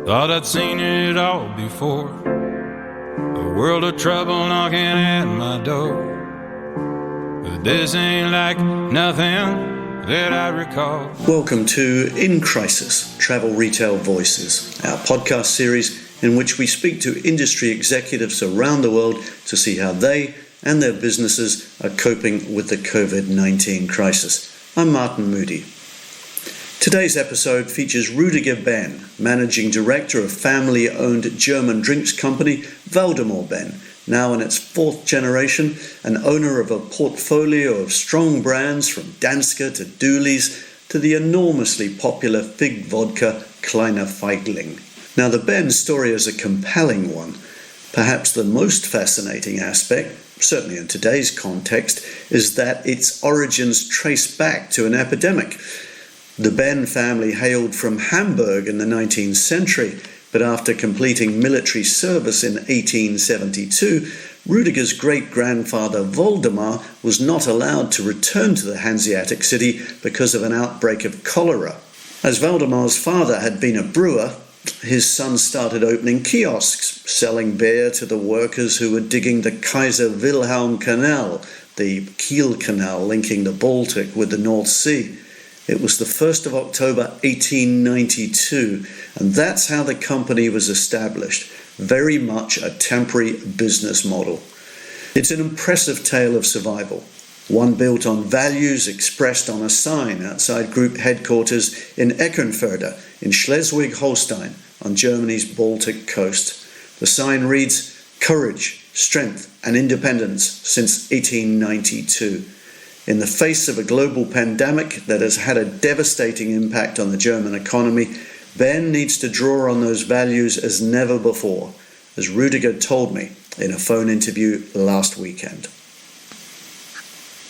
Thought I'd seen it all before. A world of trouble knocking at my door. But this ain't like nothing that I recall. Welcome to In Crisis, Travel Retail Voices, our podcast series in which we speak to industry executives around the world to see how they and their businesses are coping with the COVID-19 crisis. I'm Martin Moody. Today's episode features Rüdiger Behn, Managing Director of family-owned German drinks company Waldemar Behn, now in its fourth generation, and owner of a portfolio of strong brands from Danske to Dooley's to the enormously popular fig vodka Kleiner Feigling. Now, the Behn story is a compelling one. Perhaps the most fascinating aspect, certainly in today's context, is that its origins trace back to an epidemic. The Behn family hailed from Hamburg in the 19th century, but after completing military service in 1872, Rüdiger's great-grandfather Waldemar was not allowed to return to the Hanseatic city because of an outbreak of cholera. As Waldemar's father had been a brewer, his son started opening kiosks, selling beer to the workers who were digging the Kaiser Wilhelm Canal, the Kiel Canal linking the Baltic with the North Sea. It was the 1st of October 1892, and that's how the company was established, very much a temporary business model. It's an impressive tale of survival, one built on values expressed on a sign outside group headquarters in Eckernförde in Schleswig-Holstein on Germany's Baltic coast. The sign reads, "Courage, strength and independence since 1892. In the face of a global pandemic that has had a devastating impact on the German economy, Behn needs to draw on those values as never before, as Rüdiger told me in a phone interview last weekend."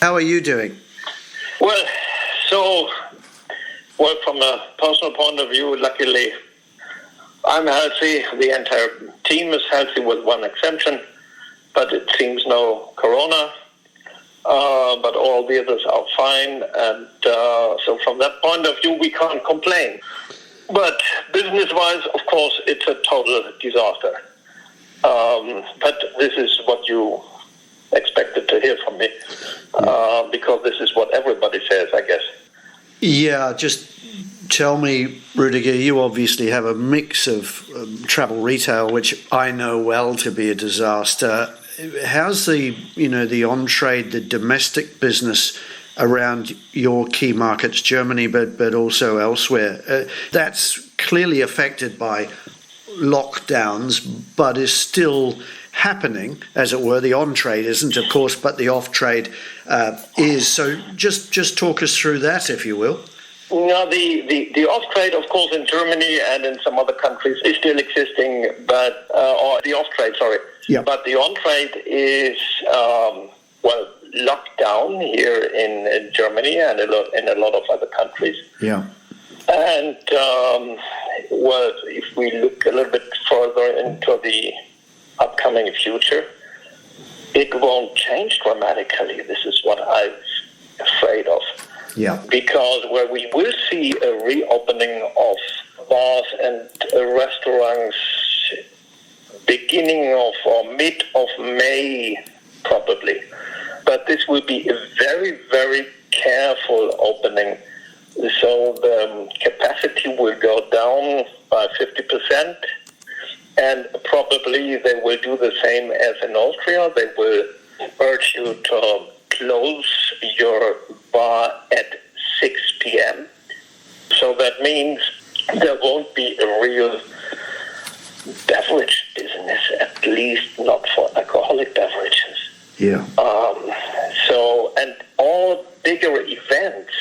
How are you doing? Well, from a personal point of view, luckily, I'm healthy. The entire team is healthy with one exception, but it seems no corona. But all the others are fine, and so from that point of view, we can't complain. But business-wise, of course, it's a total disaster. But this is what you expected to hear from me, because this is what everybody says, I guess. Yeah, just tell me, Rüdiger, you obviously have a mix of travel retail, which I know well to be a disaster. How's the on-trade, the domestic business around your key markets, Germany, but also elsewhere? That's clearly affected by lockdowns, but is still happening, as it were. The on-trade isn't, of course, but the off-trade is. So just talk us through that, if you will. No, the off-trade, of course, in Germany and in some other countries is still existing, but or the off-trade, sorry. Yeah. But the on-trade is, locked down here in Germany and in a lot of other countries. Yeah. And, if we look a little bit further into the upcoming future, it won't change dramatically. This is what I'm afraid of. Yeah. Because where we will see a reopening of bars and restaurants beginning of or mid of May, probably. But this will be a very, very careful opening. So the capacity will go down by 50%, and probably they will do the same as in Austria. They will urge you to close your bar at 6 p.m. So that means there won't be a real beverage business, at least not for alcoholic beverages. Yeah. And all bigger events,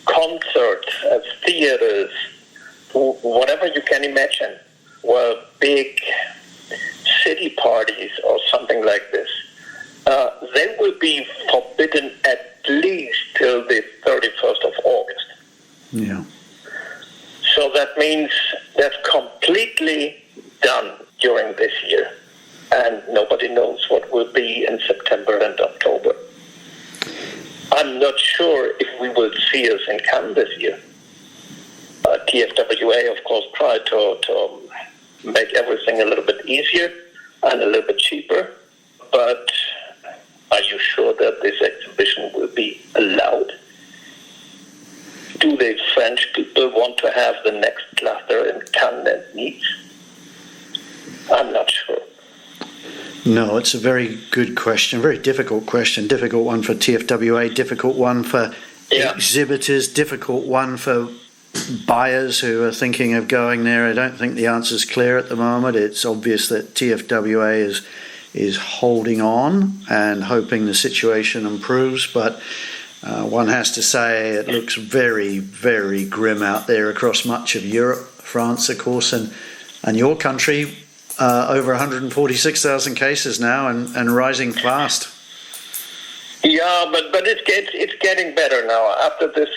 concerts, theaters, whatever you can imagine, big city parties or something like this, they will be forbidden at least till the 31st of August. Yeah. So that means that's completely done during this year. And nobody knows what will be in September and October. I'm not sure if we will see us in Cannes this year. TFWA, of course, tried to make everything a little bit easier and a little bit cheaper. But are you sure that this exhibition will be allowed? Do the French people want to have the next cluster in Cannes and Nice? I'm not sure. No, it's a very good question, very difficult question. Difficult one for TFWA, difficult one for exhibitors, difficult one for buyers who are thinking of going there. I don't think the answer's clear at the moment. It's obvious that TFWA is holding on and hoping the situation improves, but one has to say it looks very, very grim out there across much of Europe, France, of course, and your country, over 146,000 cases now and rising fast. Yeah, but it's getting better now after this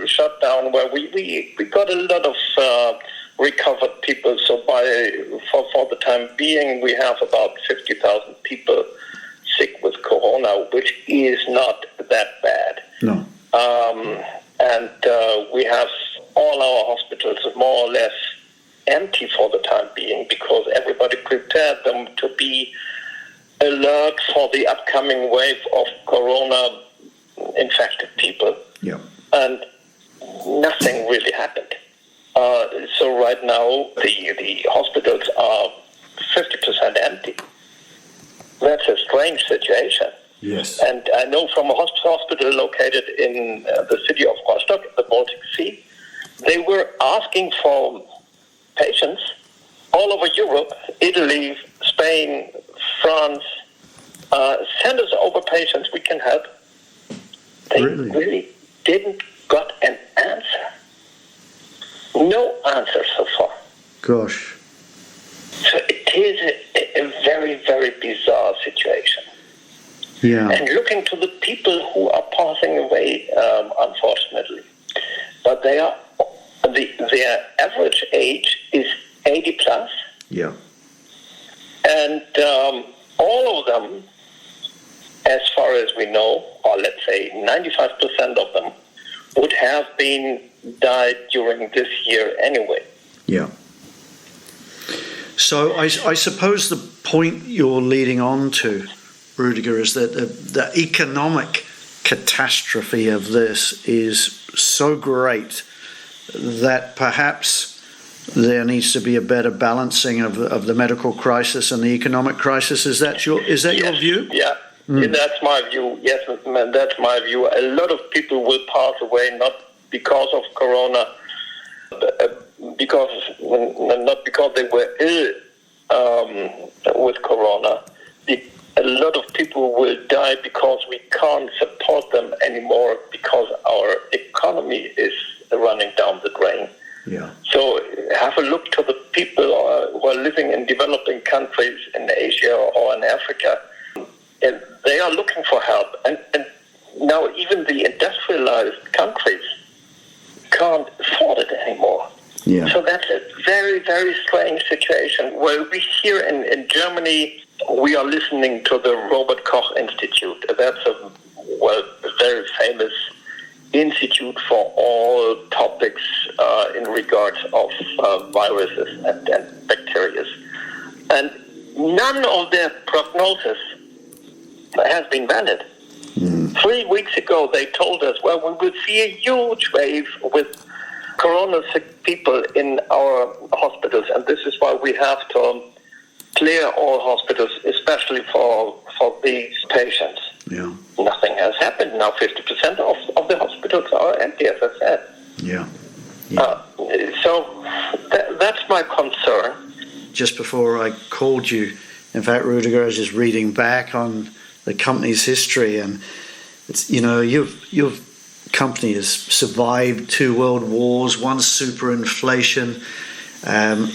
shutdown, where we got a lot of recovered people. So for the time being, we have about 50,000 people sick with corona, which is not that bad. No. And we have all our hospitals more or less empty for the time being, because everybody prepared them to be alert for the upcoming wave of corona infected people. Yeah. And nothing really happened. So right now the hospitals are 50% empty. That's a strange situation. Yes. And I know from a hospital located in the city of Rostock, the Baltic Sea, they were asking for patients all over Europe, Italy, Spain, France. Send us over patients we can help. They really didn't got an answer. No answer so far. Gosh. So it is a very, very bizarre situation. Yeah. And looking to the people who are passing away, unfortunately, but their average age is 80 plus. Yeah. And all of them, as far as we know, or let's say 95% of them, would have been died during this year anyway. Yeah. So I suppose the point you're leading on to, Rüdiger, is that the economic catastrophe of this is so great that perhaps there needs to be a better balancing of the medical crisis and the economic crisis. Is that your view? Yeah. That's my view. Yes, that's my view. A lot of people will pass away not because of corona, not because they were ill with corona. A lot of people will die because we can't support them anymore because our economy is running down the drain. Yeah. So have a look to the people who are living in developing countries in Asia or in Africa. And they are looking for help. And now even the industrialized countries can't afford it anymore. Yeah. So that's a very, very strange situation. Well, we here in Germany, we are listening to the Robert Koch Institute. That's a very famous institute for all topics in regards of viruses and bacteria. And none of their prognosis has been valid. 3 weeks ago, they told us, we will see a huge wave with corona-sick people in our hospitals, and this is why we have to clear all hospitals, especially for these patients. Yeah. Nothing has happened. Now 50% of the hospitals are empty, as I said. Yeah. So that's my concern. Just before I called you, in fact, Rüdiger, I was just reading back on the company's history, and it's, your company has survived 2 world wars, 1 superinflation.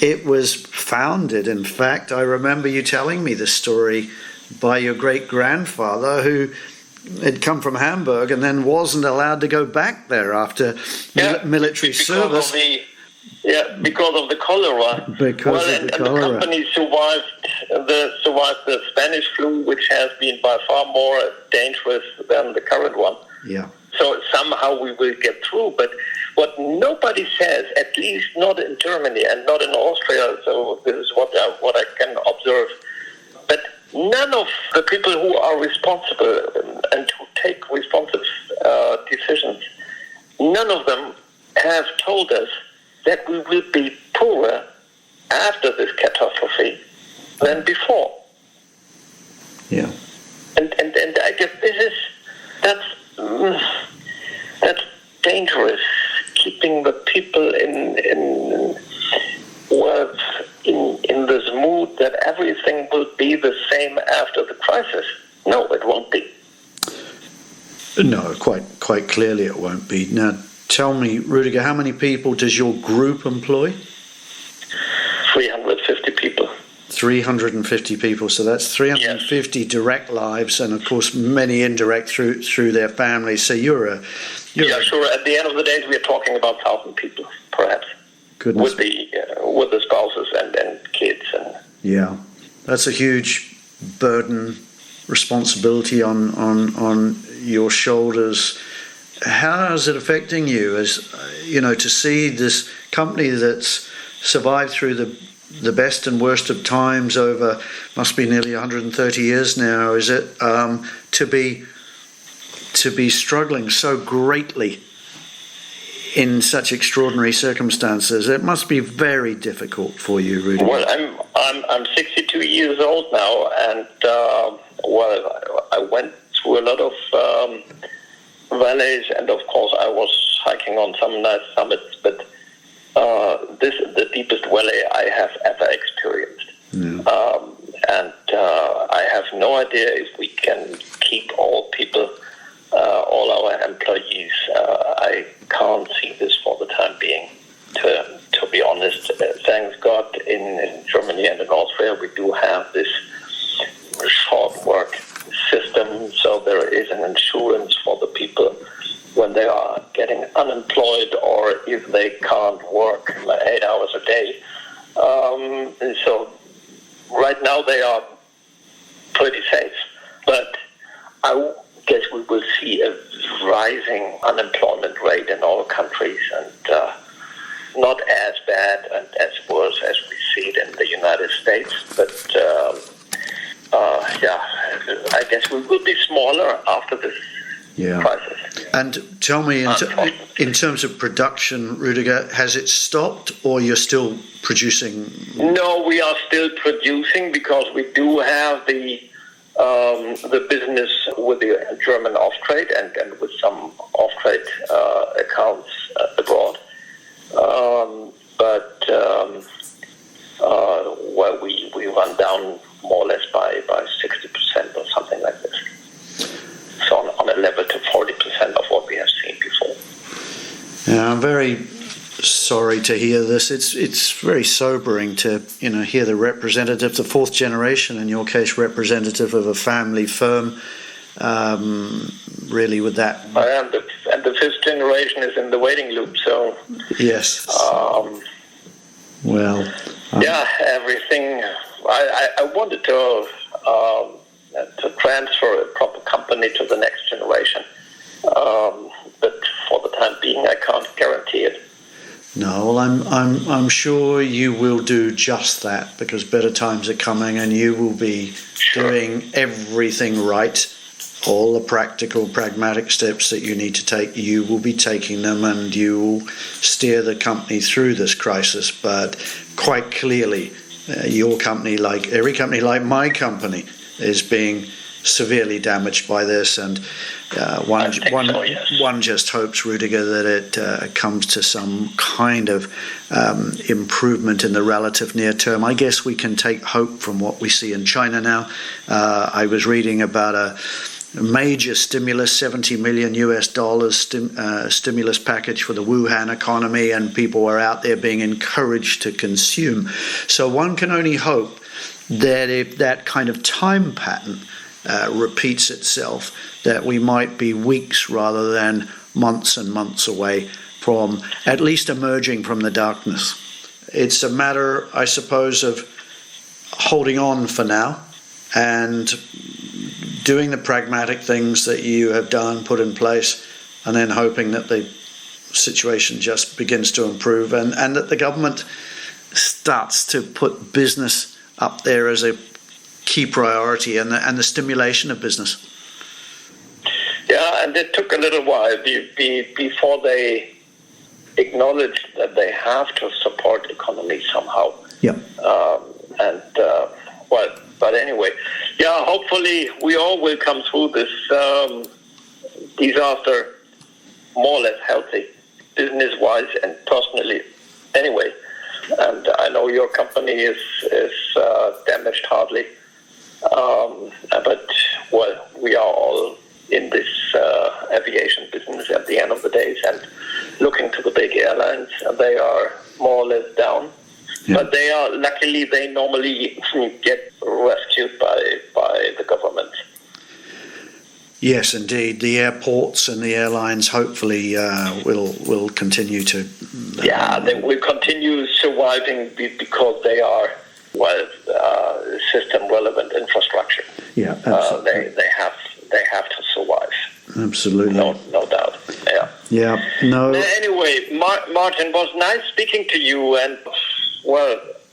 It was founded, in fact, I remember you telling me the story, by your great-grandfather who had come from Hamburg and then wasn't allowed to go back there after military service. Because of the cholera. And the company survived the Spanish flu, which has been by far more dangerous than the current one. Yeah. So somehow we will get through. But what nobody says, at least not in Germany and not in Austria, so this is what I can observe, but none of the people who are responsible and who take responsive decisions, none of them have told us that we will be poorer after this catastrophe than before. Yeah. And I guess that's dangerous, keeping the people in this mood that everything will be the same after the crisis. No, it won't be. No, quite clearly it won't be. Now, tell me, Rüdiger, how many people does your group employ? 350 people. 350 people, so that's 350 direct lives, and of course many indirect through their families. So you're sure. At the end of the day, we are talking about 1,000 people, perhaps. Goodness. With the spouses and kids. Yeah, that's a huge burden, responsibility on your shoulders. How is it affecting you, as to see this company that's survived through the best and worst of times over must be nearly 130 years now? Is it to be struggling so greatly in such extraordinary circumstances? It must be very difficult for you, Rüdiger. Well, I'm 62 years old now, and I went through a lot of valleys, and of course I was hiking on some nice summits, but this is the deepest valley I have ever experienced. Yeah. And I have no idea if we can keep all people, all our employees. I can't see this for the time being, to be honest. Thanks God, in Germany and in Austria we do have this short work system, so there is an insurance for the people when they are getting unemployed or if they can't work 8 hours a day. So right now they are pretty safe. But I guess we will see a rising unemployment rate in all countries, and not as bad and as worse as we see it in the United States. But I guess we will be smaller after this crisis. And tell me, in terms of production, Rüdiger, has it stopped or you're still producing? No, we are still producing because we do have the business with the German off-trade and with some off-trade accounts abroad. We run down more or less by 60% or something like this. So on a level to 40% of what we have seen before. Yeah, I'm very sorry to hear this. It's very sobering to hear the representative, the fourth generation, in your case, representative of a family firm, really with that. And the fifth generation is in the waiting loop. So yes. Everything. I wanted to transfer a proper company to the next generation, but for the time being, I can't guarantee it. No, well, I'm sure you will do just that, because better times are coming, and you will be doing everything right. All the practical, pragmatic steps that you need to take, you will be taking them, and you will steer the company through this crisis. But quite clearly, your company, like every company, like my company, is being severely damaged by this, and one just hopes, Rüdiger, that it comes to some kind of improvement in the relative near term. I guess we can take hope from what we see in China now. I was reading about a major stimulus, $70 million stimulus package for the Wuhan economy, and people were out there being encouraged to consume. So one can only hope that if that kind of time pattern repeats itself, that we might be weeks rather than months and months away from at least emerging from the darkness. It's a matter, I suppose, of holding on for now and doing the pragmatic things that you have done, put in place. and then hoping that the situation just begins to improve and that the government starts to put business up there as a key priority and the stimulation of business. Yeah, and it took a little while before they acknowledged that they have to support economy somehow. Yeah. But anyway, yeah, hopefully we all will come through this disaster more or less healthy, business-wise and personally anyway. And I know your company is damaged hardly. But, well, we are all in this aviation business at the end of the days and looking to the big airlines, and they are more or less down. Yeah. But luckily, they normally get rescued by the government. Yes, indeed. The airports and the airlines hopefully will continue to... they will continue surviving because they are, system-relevant infrastructure. Yeah, absolutely. They have to survive. Absolutely. No doubt. Yeah. Yeah, no... Anyway, Martin, was nice speaking to you, and,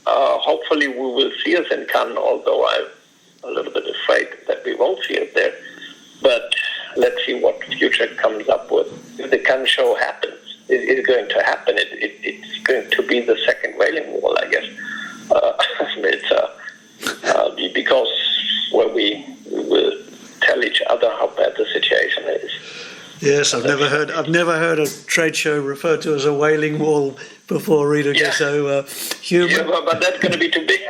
hopefully we will see us in Cannes, although I'm a little bit afraid that we won't see it there. But let's see what the future comes up with. If the Cannes show happens, it's going to happen. It's going to be the second Wailing Wall, I guess. Because we will tell each other how bad the situation is. Yes, I've never heard a trade show referred to as a Wailing Wall before, Rüdiger. Yeah. So human. Yeah, but that's going to be too big.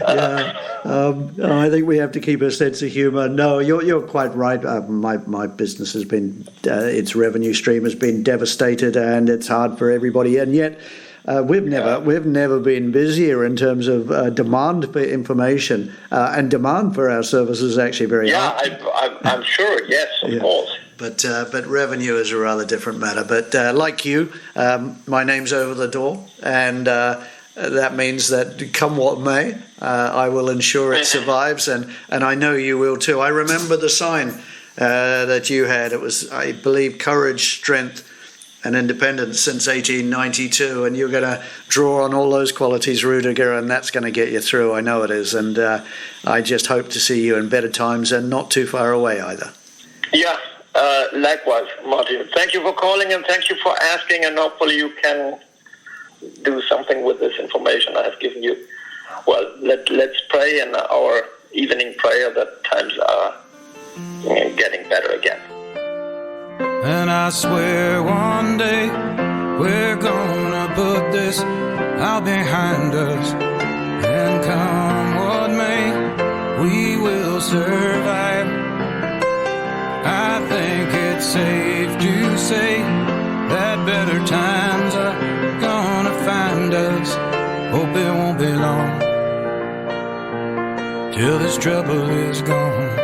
I think we have to keep a sense of humour. No, you're quite right. My business has been, its revenue stream has been devastated, and it's hard for everybody. And yet, we've never been busier in terms of demand for information, and demand for our services is actually very high. Yeah, I'm sure. Yes, of course. But revenue is a rather different matter. But like you, my name's over the door, and that means that come what may, I will ensure it survives, and I know you will too. I remember the sign that you had. It was, I believe, courage, strength, and independence since 1892, and you're going to draw on all those qualities, Rüdiger, and that's going to get you through. I know it is, and I just hope to see you in better times and not too far away either. Yeah. Likewise, Martin. Thank you for calling and thank you for asking, and hopefully you can do something with this information I have given you. Well, let's pray in our evening prayer that times are getting better again. And I swear one day we're gonna put this out behind us, and come what may, we will survive. I think it's safe to say that better times are gonna find us. Hope it won't be long till this trouble is gone.